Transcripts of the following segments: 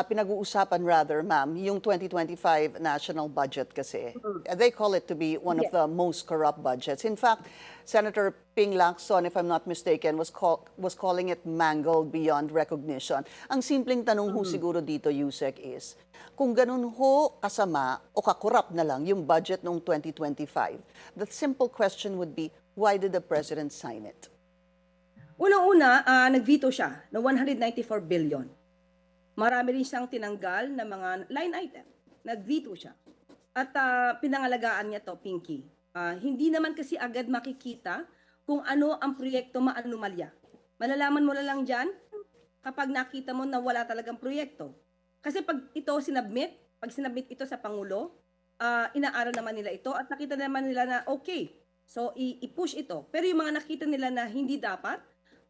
pinag-uusapan rather, ma'am, yung 2025 national budget kasi, they call it to be one of Yes. the most corrupt budgets. In fact, Senator Ping Lacson, if I'm not mistaken, was calling it mangled beyond recognition. Ang simpleng tanong ho siguro dito, Yusek, is kung ganun ho kasama o kakorap na lang yung budget noong 2025, the simple question would be, why did the President sign it? Unang-una, nag-veto siya ng 194 billion. Marami rin siyang tinanggal na mga line item. Nag-veto siya. At pinangalagaan niya to, Pinky. Hindi naman kasi agad makikita kung ano ang proyekto maanumalya. Malalaman mo na lang dyan kapag nakita mo na wala talagang proyekto. Kasi pag sinabmit ito sa Pangulo, inaaral naman nila ito at nakita naman nila na okay, so i-push ito. Pero yung mga nakita nila na hindi dapat,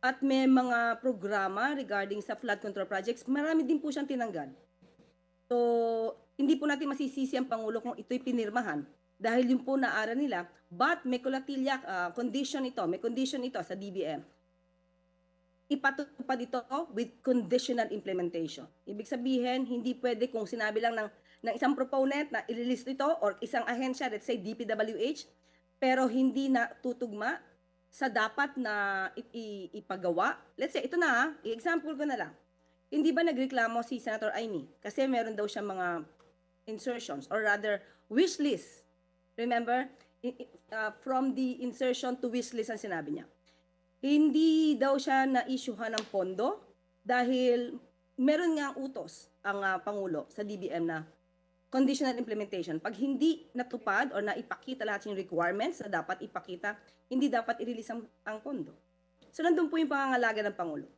at may mga programa regarding sa flood control projects, marami din po siyang tinanggal. So, hindi po natin masisisi ang Pangulo kung ito'y pinirmahan dahil yun po naaral nila. But may condition ito sa DBM. Ipatupad ito with conditional implementation. Ibig sabihin, hindi pwede kung sinabi lang ng isang proponent na ililist ito or isang ahensya, let's say DPWH, pero hindi na tutugma sa dapat na ipagawa. Let's say, ito na, i-example ko na lang. Hindi ba nagreklamo si Senator Amy? Kasi meron daw siya mga insertions or rather wish list. Remember? From the insertion to wish list ang sinabi niya. Hindi daw siya na-issuehan ng pondo dahil meron nga utos ang Pangulo sa DBM na conditional implementation. Pag hindi natupad or naipakita lahat yung requirements na dapat ipakita, hindi dapat i-release ang pondo. So nandun po yung pangangalaga ng Pangulo.